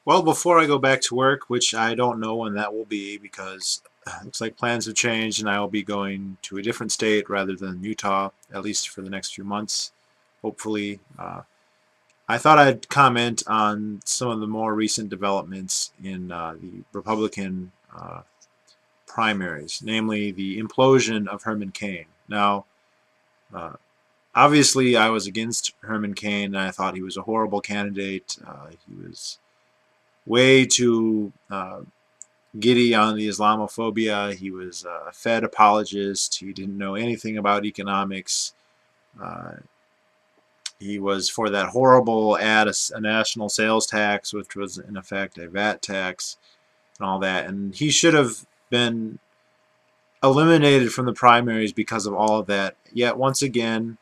Well, before I go back to work, which I don't know when that will be because it looks like plans have changed and I will be going to a different state rather than Utah, at least for the next few months, hopefully. I thought I'd comment on some of the more recent developments in the Republican primaries, namely the implosion of Herman Cain. Now, uh, obviously, I was against Herman Cain and I thought he was a horrible candidate. He was way too giddy on the Islamophobia. He was a Fed apologist. He didn't know anything about economics. Uh, he was for that horrible a national sales tax, which was in effect a VAT tax and all that. And he should have been eliminated from the primaries because of all of that. Yet once again,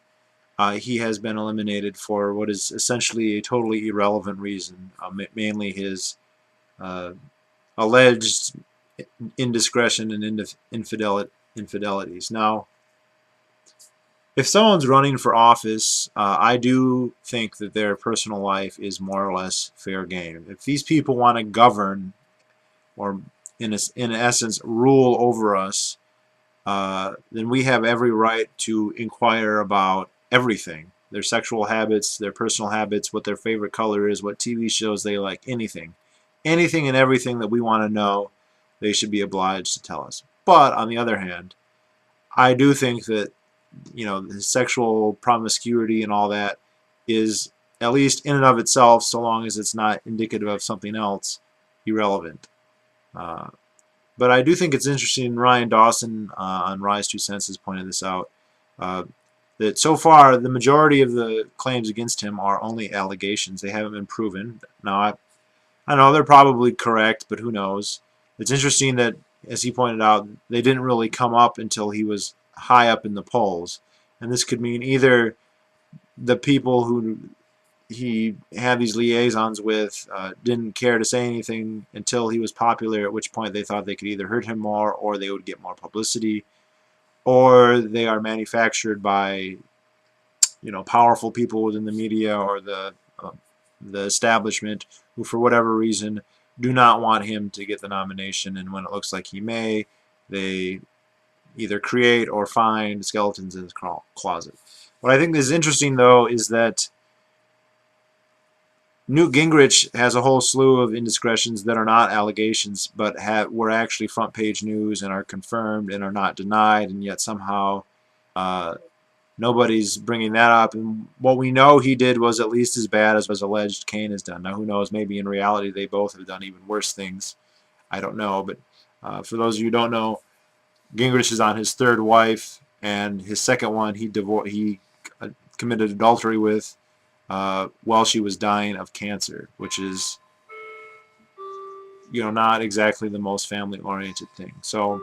he has been eliminated for what is essentially a totally irrelevant reason, mainly his uh, alleged indiscretion and infidelities. Now, if someone's running for office, I do think that their personal life is more or less fair game. If these people want to govern, or in essence rule over us, then we have every right to inquire about everything. Their sexual habits, their personal habits, what their favorite color is, what TV shows they like, anything. Anything and everything that we want to know, they should be obliged to tell us. But on the other hand, I do think that the sexual promiscuity and all that is, at least in and of itself, so long as it's not indicative of something else, irrelevant. Uh, but I do think it's interesting. Ryan Dawson on Rise 2 Cents has pointed this out. Uh, that so far the majority of the claims against him are only allegations. They haven't been proven. Now I know they're probably correct, but who knows? It's interesting that, as he pointed out, they didn't really come up until he was high up in the polls. And this could mean either the people who he had these liaisons with didn't care to say anything until he was popular, at which point they thought they could either hurt him more or they would get more publicity, or they are manufactured by powerful people within the media or the establishment who, for whatever reason, do not want him to get the nomination, and when it looks like he may, they either create or find skeletons in his closet. What I think is interesting, though, is that Newt Gingrich has a whole slew of indiscretions that are not allegations, but were actually front page news and are confirmed and are not denied, and yet somehow uh, nobody's bringing that up. And what we know he did was at least as bad as was alleged Cain has done. Now, who knows? Maybe in reality they both have done even worse things. I don't know. But for those of you who don't know, Gingrich is on his third wife, and his second one he committed adultery with while she was dying of cancer, which is not exactly the most family-oriented thing. So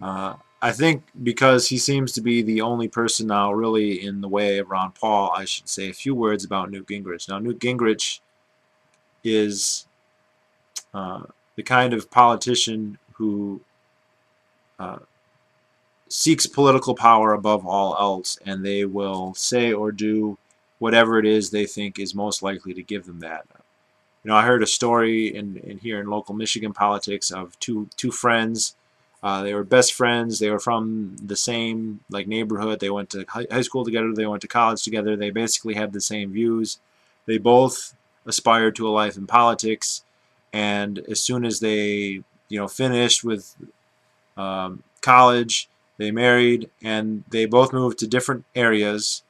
I think because he seems to be the only person now really in the way of Ron Paul, I should say a few words about Newt Gingrich. Now, Newt Gingrich is the kind of politician who seeks political power above all else, and they will say or do whatever it is they think is most likely to give them that. I heard a story in here in local Michigan politics of two friends. They were best friends. They were from the same neighborhood. They went to high school together. They went to college together. They basically had the same views. They both aspired to a life in politics. And as soon as they finished with college, they married, and they both moved to different areas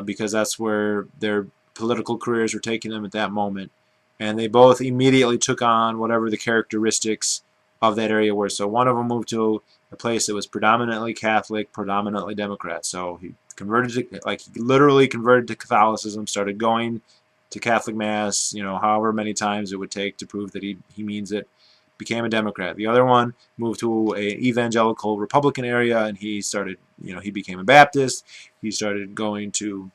because that's where their political careers were taking them at that moment. And they both immediately took on whatever the characteristics of that area were. So one of them moved to a place that was predominantly Catholic, predominantly Democrat. So he converted to, he literally converted to Catholicism, started going to Catholic Mass, however many times it would take to prove that he means it, became a Democrat. The other one moved to a evangelical Republican area, and he started, he became a Baptist. He started going to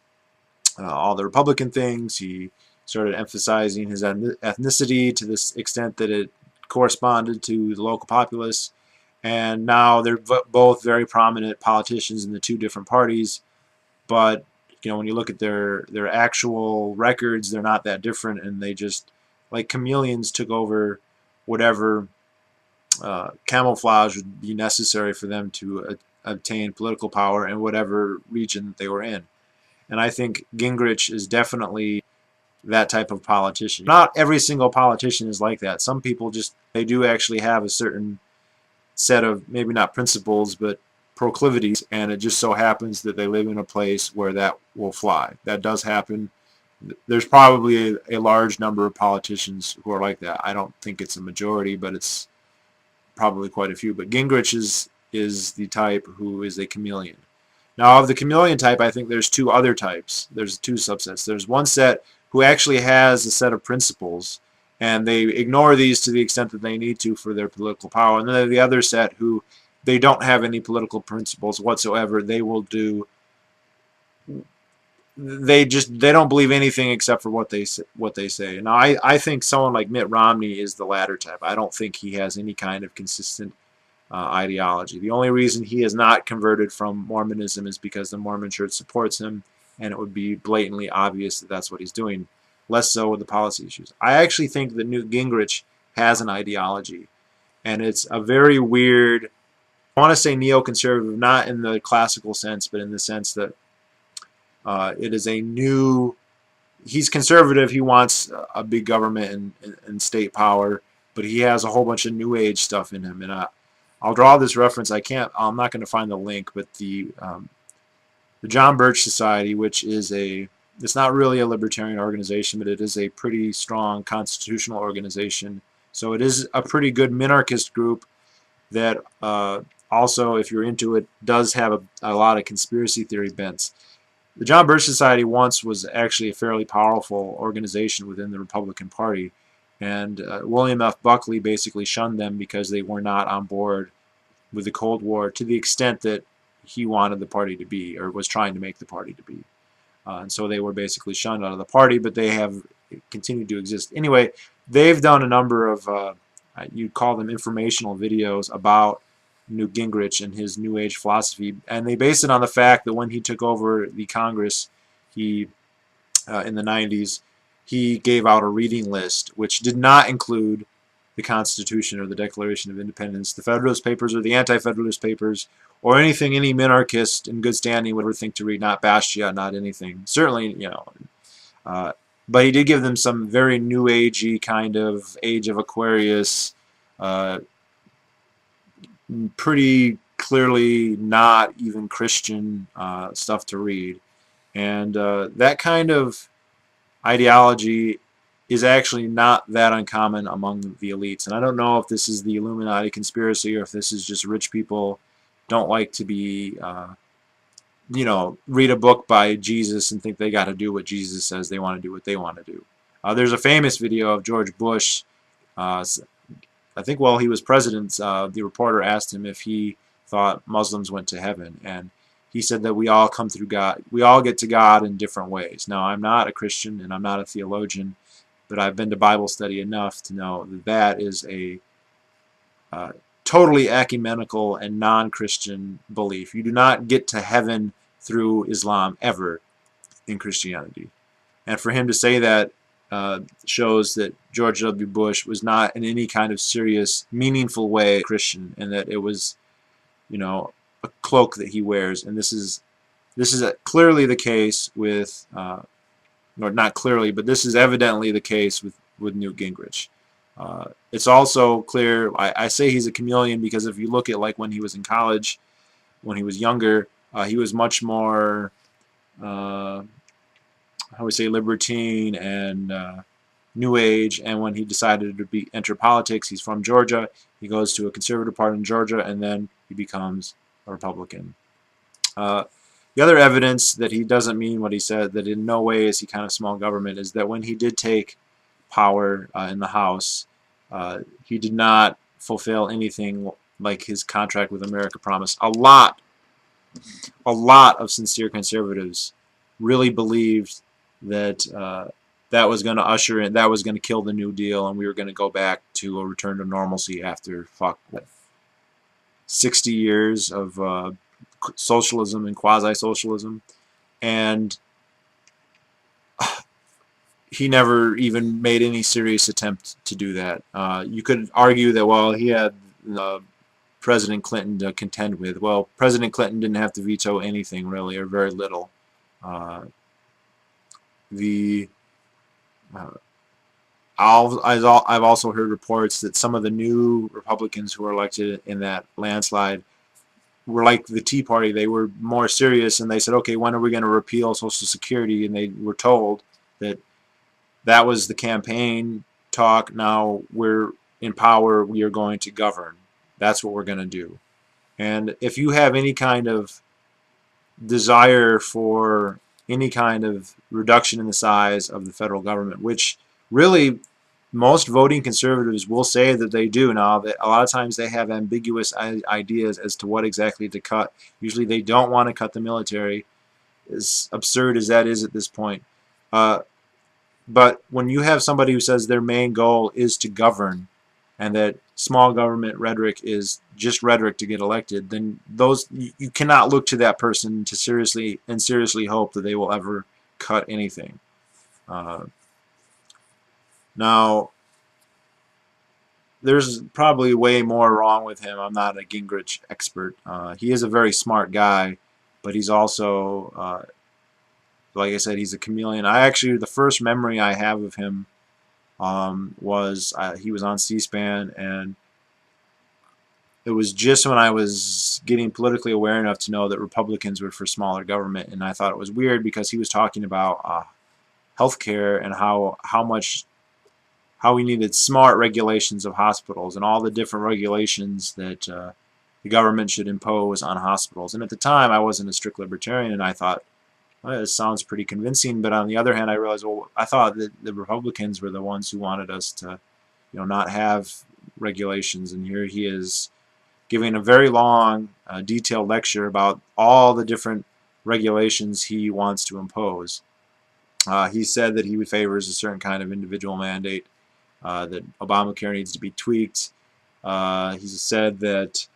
all the Republican things. He started emphasizing his ethnicity to this extent that it corresponded to the local populace. And now they're both very prominent politicians in the two different parties. But when you look at their actual records, they're not that different, and they just like chameleons took over whatever camouflage would be necessary for them to obtain political power in whatever region that they were in. And I think Gingrich is definitely that type of politician. Not every single politician is like that. Some people just, they do actually have a certain set of, maybe not principles, but proclivities, and it just so happens that they live in a place where that will fly. That does happen. There's probably a large number of politicians who are like that. I don't think it's a majority, but it's probably quite a few. But Gingrich is the type who is a chameleon. Now, of the chameleon type, I think there's two other types. There's two subsets. There's one set who actually has a set of principles, and they ignore these to the extent that they need to for their political power. And then there's the other set who they don't have any political principles whatsoever. They will do. They don't believe anything except for what they say. Now, I think someone like Mitt Romney is the latter type. I don't think he has any kind of consistent ideology. The only reason he is not converted from Mormonism is because the Mormon Church supports him, and it would be blatantly obvious that that's what he's doing. Less so with the policy issues. I actually think that Newt Gingrich has an ideology, and it's a very weird, I want to say neoconservative, not in the classical sense, but in the sense that it is a new, he's conservative, he wants a big government and state power, but he has a whole bunch of new age stuff in him. And I'll draw this reference. I'm not going to find the link, but the John Birch Society, which is it's not really a libertarian organization, but it is a pretty strong constitutional organization. So it is a pretty good minarchist group that also, if you're into it, does have a lot of conspiracy theory bents. The John Birch Society once was actually a fairly powerful organization within the Republican Party, and William F. Buckley basically shunned them because they were not on board with the Cold War to the extent that he wanted the party to be, or was trying to make the party to be. And so they were basically shunned out of the party, but they have continued to exist. Anyway, they've done a number of, you'd call them informational videos about Newt Gingrich and his New Age philosophy, and they base it on the fact that when he took over the Congress, he in the 90s, he gave out a reading list which did not include the Constitution or the Declaration of Independence, the Federalist Papers or the Anti-Federalist Papers, or anything any minarchist in good standing would ever think to read. Not Bastia, not anything. Certainly, but he did give them some very New Agey kind of Age of Aquarius. Pretty clearly not even Christian stuff to read. And that kind of ideology is actually not that uncommon among the elites. And I don't know if this is the Illuminati conspiracy or if this is just rich people don't like to be, read a book by Jesus and think they got to do what Jesus says. They want to do what they want to do. There's a famous video of George Bush, I think while he was president, the reporter asked him if he thought Muslims went to heaven, and he said that we all come through God. We all get to God in different ways. Now, I'm not a Christian and I'm not a theologian, but I've been to Bible study enough to know that that is a totally ecumenical and non-Christian belief. You do not get to heaven through Islam ever in Christianity. And for him to say that shows that George W. Bush was not in any kind of serious, meaningful way Christian, and that it was, a cloak that he wears. And this is clearly the case with, or not clearly, but this is evidently the case with Newt Gingrich. It's also clear, I say he's a chameleon because if you look at like when he was in college, when he was younger, he was much more I would say libertine and New Age, and when he decided to enter politics, he's from Georgia, he goes to a conservative party in Georgia, and then he becomes a Republican. The other evidence that he doesn't mean what he said, that in no way is he kind of small government, is that when he did take power in the House, he did not fulfill anything like his contract with America promised. A lot of sincere conservatives really believed that that was going to usher in, that was going to kill the New Deal, and we were going to go back to a return to normalcy after 60 years of socialism and quasi-socialism. And he never even made any serious attempt to do that. You could argue that, well, he had President Clinton to contend with. Well, President Clinton didn't have to veto anything really, or very little. Uh, the uh, I've also heard reports that some of the new Republicans who were elected in that landslide were like the Tea Party. They were more serious, and they said, okay, when are we going to repeal Social Security? And they were told that that was the campaign talk. Now we're in power. We are going to govern. That's what we're going to do. And if you have any kind of desire for any kind of reduction in the size of the federal government, which really most voting conservatives will say that they do now, that a lot of times they have ambiguous ideas as to what exactly to cut. Usually they don't want to cut the military, as absurd as that is at this point. But when you have somebody who says their main goal is to govern, and that small government rhetoric is just rhetoric to get elected, then you cannot look to that person to seriously hope that they will ever cut anything. Now, there's probably way more wrong with him. I'm not a Gingrich expert. He is a very smart guy, but he's also, like I said, he's a chameleon. The first memory I have of him was he was on C-SPAN, and it was just when I was getting politically aware enough to know that Republicans were for smaller government, and I thought it was weird because he was talking about healthcare and how we needed smart regulations of hospitals and all the different regulations that the government should impose on hospitals. And at the time, I wasn't a strict libertarian, and I thought, well, this sounds pretty convincing. But on the other hand, I realized, well, I thought that the Republicans were the ones who wanted us to, not have regulations. And here he is giving a very long, detailed lecture about all the different regulations he wants to impose. He said that he favors a certain kind of individual mandate, that Obamacare needs to be tweaked. He said that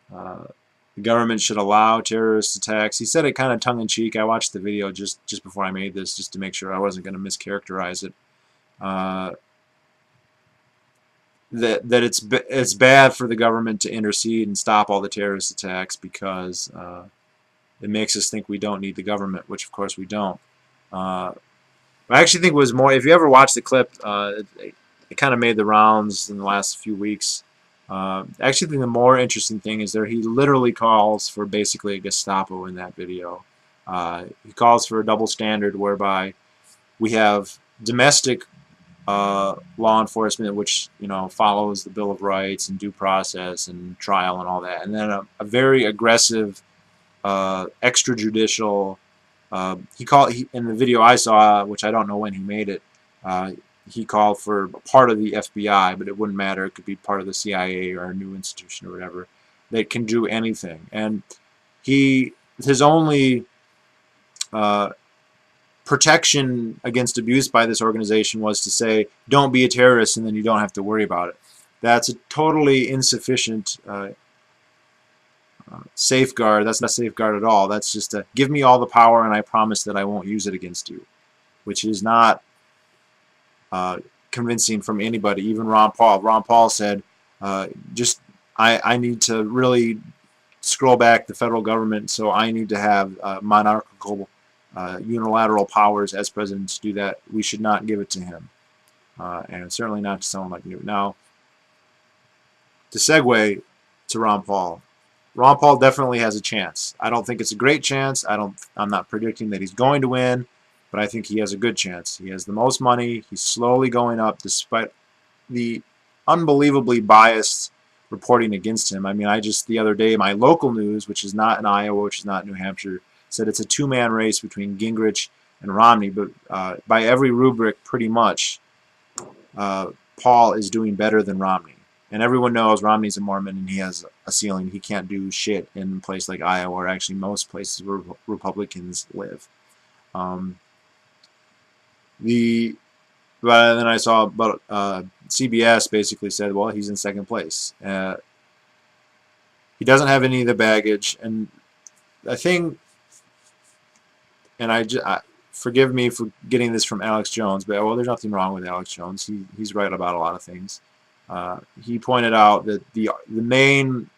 the government should allow terrorist attacks. He said it kind of tongue-in-cheek. I watched the video just before I made this, just to make sure I wasn't going to mischaracterize it. That it's bad for the government to intercede and stop all the terrorist attacks because it makes us think we don't need the government, which of course we don't. I actually think it was more, if you ever watch the clip, it kind of made the rounds in the last few weeks. I actually think the more interesting thing is that he literally calls for basically a Gestapo in that video. He calls for a double standard whereby we have domestic law enforcement, which follows the Bill of Rights and due process and trial and all that, and then a very aggressive extrajudicial. In the video I saw, which I don't know when he made it, he called for part of the FBI, but it wouldn't matter. It could be part of the CIA or a new institution or whatever that can do anything. And his only protection against abuse by this organization was to say, don't be a terrorist, and then you don't have to worry about it. That's a totally insufficient safeguard. That's not a safeguard at all. That's just a give me all the power and I promise that I won't use it against you, which is not convincing from anybody, even Ron Paul. Ron Paul said, I need to really scroll back the federal government, so I need to have monarchical unilateral powers as president to do that. We should not give it to him, and certainly not to someone like Newt. Now, to segue to Ron Paul. Ron Paul definitely has a chance. I don't think it's a great chance. I'm not predicting that he's going to win, but I think he has a good chance. He has the most money. He's slowly going up despite the unbelievably biased reporting against him. I mean, the other day, my local news, which is not in Iowa, which is not New Hampshire, said it's a two-man race between Gingrich and Romney, but by every rubric, pretty much, Paul is doing better than Romney. And everyone knows Romney's a Mormon and he has a ceiling. He can't do shit in a place like Iowa, or actually most places where Republicans live. But then I saw, CBS basically said, well, he's in second place. He doesn't have any of the baggage, and I think, and forgive me for getting this from Alex Jones, but well, there's nothing wrong with Alex Jones. He's right about a lot of things. He pointed out that the main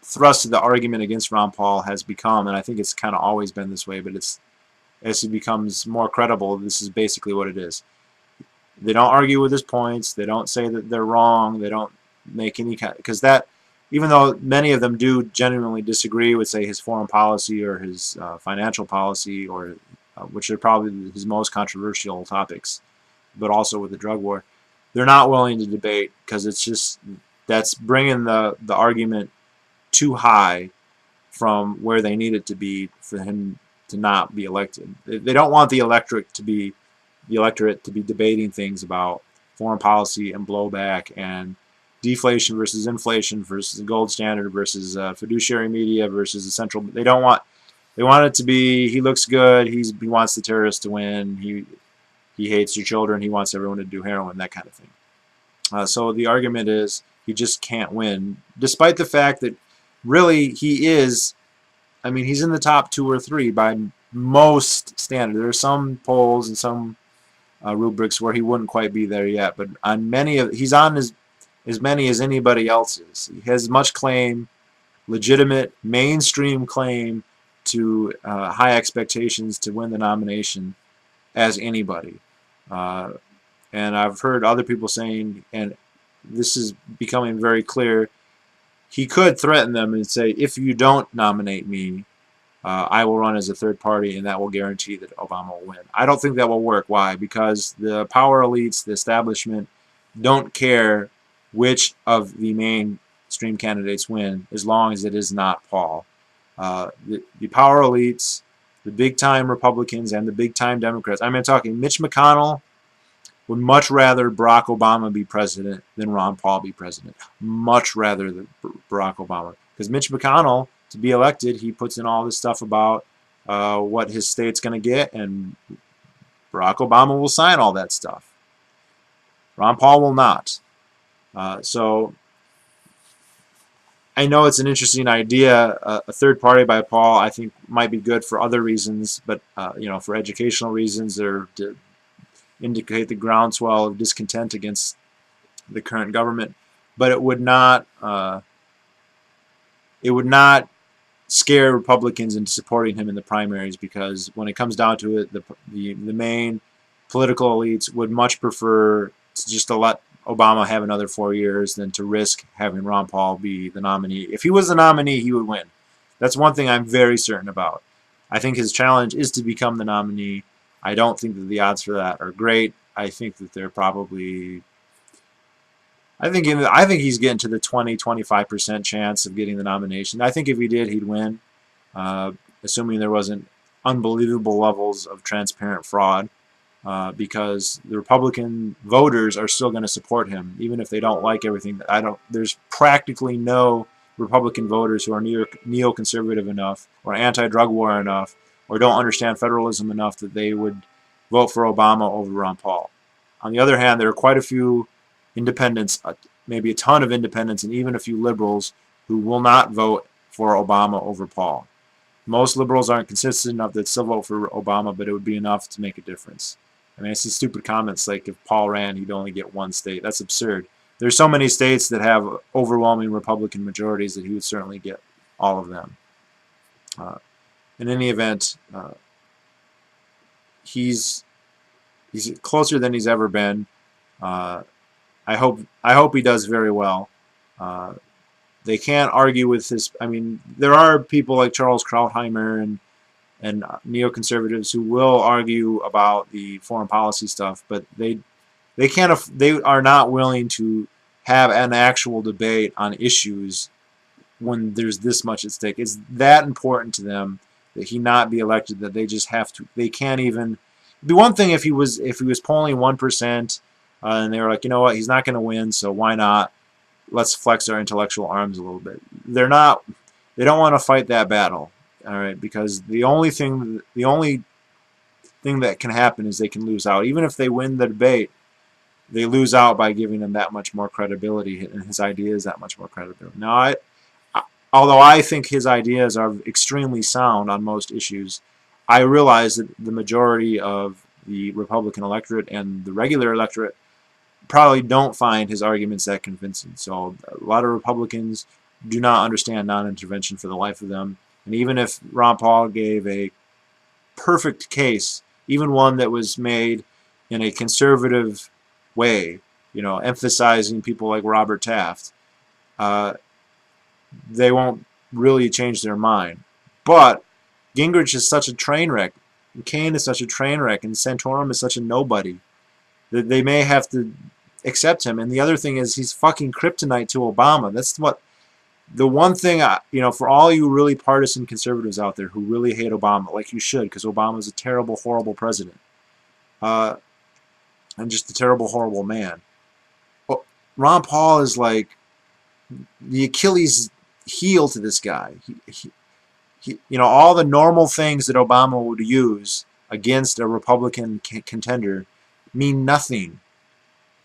thrust of the argument against Ron Paul has become, and I think it's kind of always been this way, but it's as he becomes more credible, this is basically what it is. They don't argue with his points. They don't say that they're wrong. They don't make any kind, because that, even though many of them do genuinely disagree with, say, his foreign policy or his financial policy, or which are probably his most controversial topics, but also with the drug war, they're not willing to debate because it's just, that's bringing the argument too high from where they need it to be for him to not be elected. They don't want the electorate to be debating things about foreign policy and blowback and deflation versus inflation versus the gold standard versus fiduciary media versus the central. They don't want. They want it to be, he looks good. He wants the terrorists to win. He hates your children. He wants everyone to do heroin. That kind of thing. So the argument is he just can't win, despite the fact that really he is. I mean, he's in the top 2 or 3 by most standards. There are some polls and some rubrics where he wouldn't quite be there yet, but on many of, he's on as many as anybody else is. He has as much claim, legitimate mainstream claim to high expectations to win the nomination as anybody. And I've heard other people saying, and this is becoming very clear, he could threaten them and say, if you don't nominate me, I will run as a third party, and that will guarantee that Obama will win. I don't think that will work. Why? Because the power elites, the establishment, don't care which of the mainstream candidates win as long as it is not Paul. The power elites, the big-time Republicans, and the big-time Democrats. I'm talking Mitch McConnell would much rather Barack Obama be president than Ron Paul be president. Much rather than Barack Obama. Because Mitch McConnell, to be elected, he puts in all this stuff about what his state's going to get, and Barack Obama will sign all that stuff. Ron Paul will not. So I know it's an interesting idea. A third party by Paul, I think, might be good for other reasons, but for educational reasons or to indicate the groundswell of discontent against the current government. But it would not. It would not scare Republicans into supporting him in the primaries, because when it comes down to it, the main political elites would much prefer to let Obama have another 4 years than to risk having Ron Paul be the nominee. If he was the nominee, he would win. That's one thing I'm very certain about. I think his challenge is to become the nominee. I don't think that the odds for that are great. I think that they're probably... I think he's getting to the 20-25% chance of getting the nomination. I think if he did, he'd win, assuming there wasn't unbelievable levels of transparent fraud, because the Republican voters are still going to support him, even if they don't like everything. There's practically no Republican voters who are neoconservative enough or anti-drug war enough or don't understand federalism enough that they would vote for Obama over Ron Paul. On the other hand, there are quite a few independents, maybe a ton of independents, and even a few liberals who will not vote for Obama over Paul. Most liberals aren't consistent enough that still vote for Obama, but it would be enough to make a difference. I mean, I see stupid comments like if Paul ran, he'd only get 1 state. That's absurd. There's so many states that have overwhelming Republican majorities that he would certainly get all of them. In any event, he's closer than he's ever been. I hope he does very well. They can't argue with his. I mean, there are people like Charles Krauthammer and neoconservatives who will argue about the foreign policy stuff, but they are not willing to have an actual debate on issues when there's this much at stake. It's that important to them that he not be elected that they just have to. They can't even. It'd be one thing if he was polling 1%. And they were like, you know what, he's not going to win, so why not? Let's flex our intellectual arms a little bit. They don't want to fight that battle, all right? Because the only thing that can happen is they can lose out. Even if they win the debate, they lose out by giving him that much more credibility and his ideas that much more credibility. Now, although I think his ideas are extremely sound on most issues, I realize that the majority of the Republican electorate and the regular electorate probably don't find his arguments that convincing. So a lot of Republicans do not understand non-intervention for the life of them. And even if Ron Paul gave a perfect case, even one that was made in a conservative way, emphasizing people like Robert Taft, uh, they won't really change their mind. But Gingrich is such a train wreck, McCain is such a train wreck, and Santorum is such a nobody that they may have to accept him. And the other thing is he's fucking kryptonite to Obama. That's what the one thing for all you really partisan conservatives out there who really hate Obama, like you should, because Obama's a terrible, horrible president, and just a terrible, horrible man. Well, Ron Paul is like the Achilles heel to this guy. All the normal things that Obama would use against a Republican contender mean nothing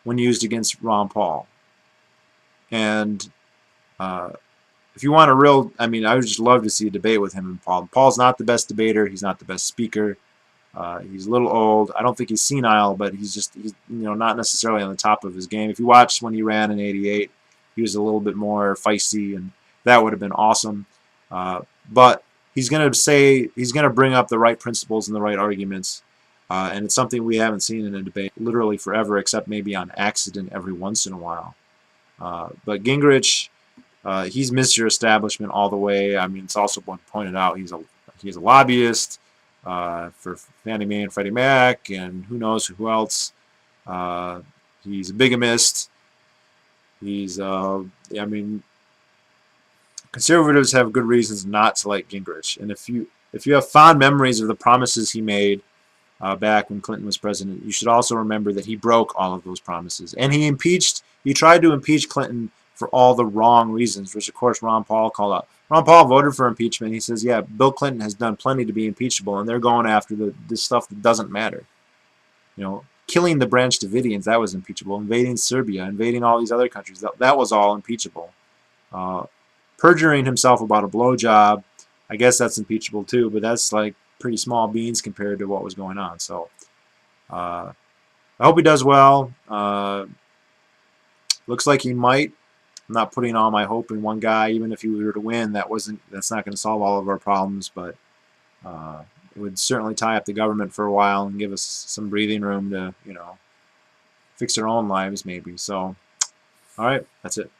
when used against Ron Paul. And if you want a real, I would just love to see a debate with him and Paul. Paul's not the best debater. He's not the best speaker. He's a little old. I don't think he's senile, but he's not necessarily on the top of his game. If you watched when he ran in '88, he was a little bit more feisty, and that would have been awesome. But he's going to bring up the right principles and the right arguments, and it's something we haven't seen in a debate literally forever, except maybe on accident every once in a while. But Gingrich, he's Mr. Establishment all the way. It's also been pointed out he's a lobbyist for Fannie Mae and Freddie Mac, and who knows who else. He's a bigamist. He's, conservatives have good reasons not to like Gingrich. And if you have fond memories of the promises he made back when Clinton was president, you should also remember that he broke all of those promises. And he tried to impeach Clinton for all the wrong reasons, which of course Ron Paul called out. Ron Paul voted for impeachment. He says, yeah, Bill Clinton has done plenty to be impeachable, and they're going after this stuff that doesn't matter. Killing the Branch Davidians, that was impeachable. Invading Serbia, invading all these other countries, that was all impeachable. Perjuring himself about a blowjob, I guess that's impeachable too, but that's like pretty small beans compared to what was going on. So I hope he does well. Looks like he might. I'm not putting all my hope in one guy. Even if he were to win, that's not going to solve all of our problems, but it would certainly tie up the government for a while and give us some breathing room to, fix our own lives maybe. So, all right, that's it.